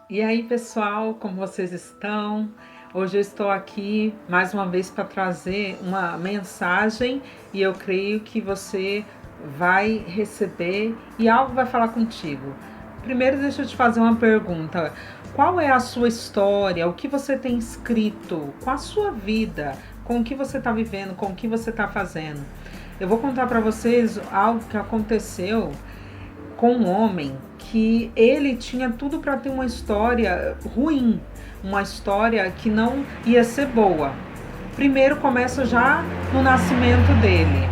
E aí, pessoal, como vocês estão? Hoje eu estou aqui mais uma vez para trazer uma mensagem e eu creio que você vai receber e algo vai falar contigo. Primeiro, deixa eu te fazer uma pergunta. Qual é a sua história? O que você tem escrito com a sua vida? Com o que você está vivendo? Com o que você está fazendo? Eu vou contar para vocês algo que aconteceu com um homem que ele tinha tudo para ter uma história ruim, uma história que não ia ser boa. Primeiro começa já no nascimento dele.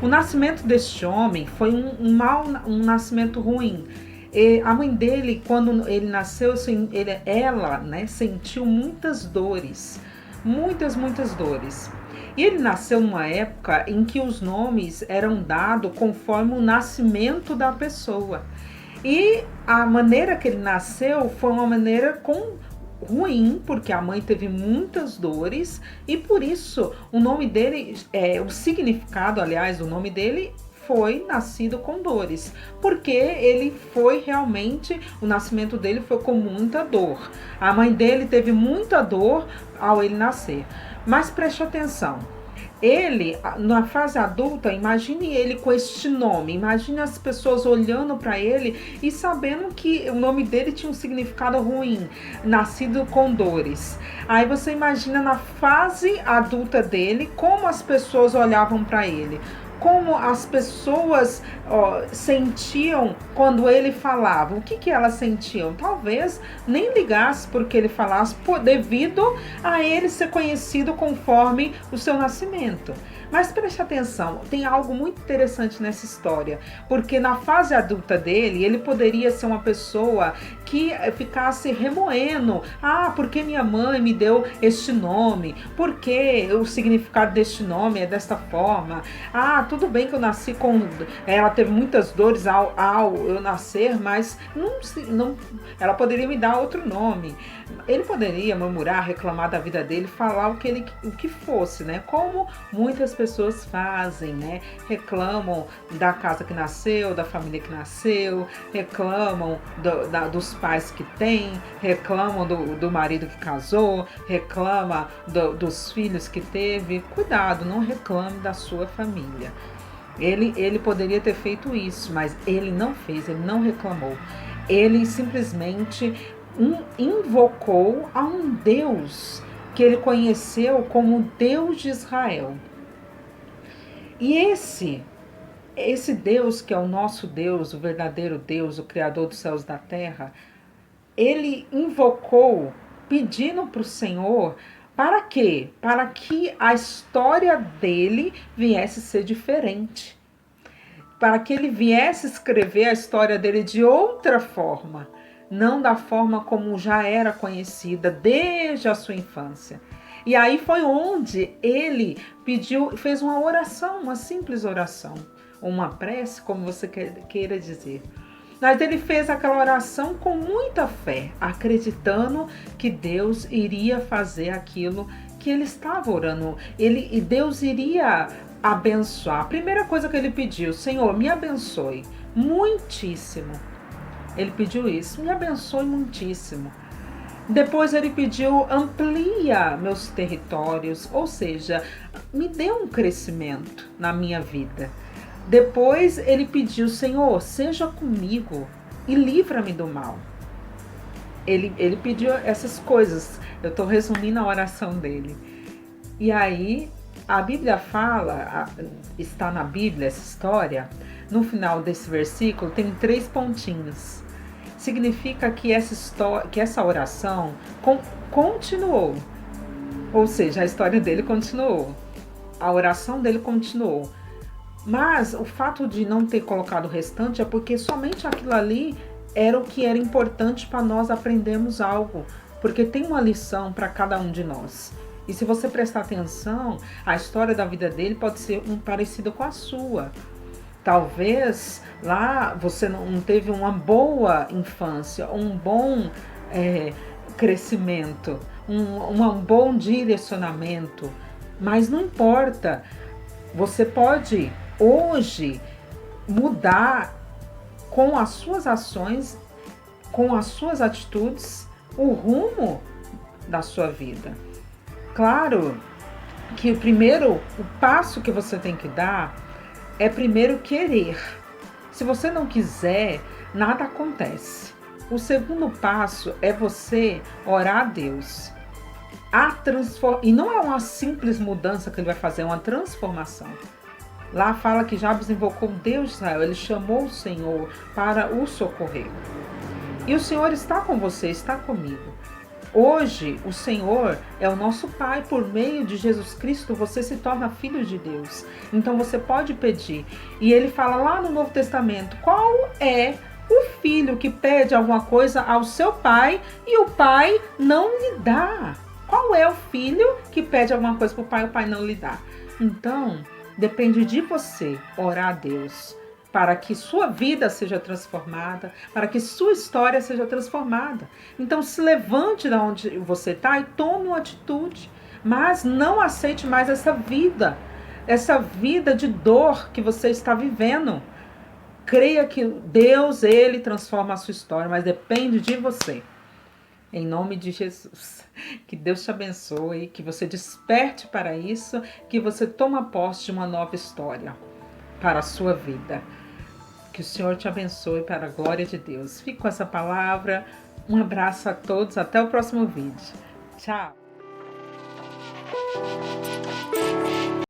O nascimento deste homem foi um nascimento ruim. E a mãe dele, quando ele nasceu, ela, né, sentiu muitas dores, muitas dores. E ele nasceu numa época em que os nomes eram dados conforme o nascimento da pessoa. E a maneira que ele nasceu foi uma maneira ruim, porque a mãe teve muitas dores e por isso o nome dele, o significado, aliás, do nome dele foi nascido com dores, porque ele foi realmente, o nascimento dele foi com muita dor. A mãe dele teve muita dor ao ele nascer. Mas preste atenção, ele, na fase adulta, imagine ele com este nome, imagine as pessoas olhando para ele e sabendo que o nome dele tinha um significado ruim, nascido com dores. Aí você imagina na fase adulta dele, como as pessoas olhavam para ele, como as pessoas sentiam quando ele falava. O que elas sentiam? Talvez nem ligasse porque ele falasse, devido a ele ser conhecido conforme o seu nascimento. Mas preste atenção, tem algo muito interessante nessa história, porque na fase adulta dele, ele poderia ser uma pessoa que ficasse remoendo, porque minha mãe me deu este nome, porque o significado deste nome é desta forma, tudo bem que eu nasci com, ela teve muitas dores ao eu nascer, mas não, ela poderia me dar outro nome. Ele poderia murmurar, reclamar da vida dele, falar o que fosse, né? Como muitas pessoas fazem, né? Reclamam da casa que nasceu, da família que nasceu, reclamam dos pais que tem, reclamam do marido que casou, reclama dos filhos que teve. Cuidado, não reclame da sua família. Ele poderia ter feito isso, mas ele não fez, ele não reclamou. Ele simplesmente invocou a um Deus que ele conheceu como Deus de Israel. E esse Deus, que é o nosso Deus, o verdadeiro Deus, o Criador dos céus e da terra, ele invocou pedindo para o Senhor. Para quê? Para que a história dele viesse a ser diferente. Para que ele viesse escrever a história dele de outra forma, não da forma como já era conhecida desde a sua infância. E aí foi onde ele fez uma oração, uma simples oração, uma prece, como você queira dizer. Mas ele fez aquela oração com muita fé, acreditando que Deus iria fazer aquilo que ele estava orando. E Deus iria abençoar. A primeira coisa que ele pediu: Senhor, me abençoe muitíssimo. Ele pediu isso, me abençoe muitíssimo. Depois ele pediu: amplia meus territórios, ou seja, me dê um crescimento na minha vida. Depois ele pediu: Senhor, seja comigo e livra-me do mal. Ele pediu essas coisas. Eu estou resumindo a oração dele. E aí a Bíblia fala, está na Bíblia essa história, no final desse versículo tem 3 pontinhos. Significa que essa oração continuou. Ou seja, a história dele continuou. A oração dele continuou. Mas o fato de não ter colocado o restante é porque somente aquilo ali era o que era importante para nós aprendermos algo. Porque tem uma lição para cada um de nós. E se você prestar atenção, a história da vida dele pode ser parecida com a sua. Talvez lá você não teve uma boa infância, um bom crescimento, um bom direcionamento. Mas não importa. Você pode hoje mudar com as suas ações, com as suas atitudes, o rumo da sua vida. Claro que o passo que você tem que dar é primeiro querer. Se você não quiser, nada acontece. O segundo passo é você orar a Deus. E não é uma simples mudança que ele vai fazer, é uma transformação. Lá fala que Jabes invocou Deus de Israel, ele chamou o Senhor para o socorrer. E o Senhor está com você, está comigo. Hoje, o Senhor é o nosso Pai. Por meio de Jesus Cristo, você se torna filho de Deus. Então, você pode pedir. E ele fala lá no Novo Testamento, qual é o filho que pede alguma coisa ao seu pai e o pai não lhe dá? Qual é o filho que pede alguma coisa para o pai não lhe dá? Então, depende de você orar a Deus para que sua vida seja transformada, para que sua história seja transformada. Então se levante de onde você está e tome uma atitude, mas não aceite mais essa vida de dor que você está vivendo. Creia que Deus, Ele transforma a sua história, mas depende de você. Em nome de Jesus, que Deus te abençoe, que você desperte para isso, que você tome posse de uma nova história para a sua vida. Que o Senhor te abençoe para a glória de Deus. Fique com essa palavra. Um abraço a todos. Até o próximo vídeo. Tchau.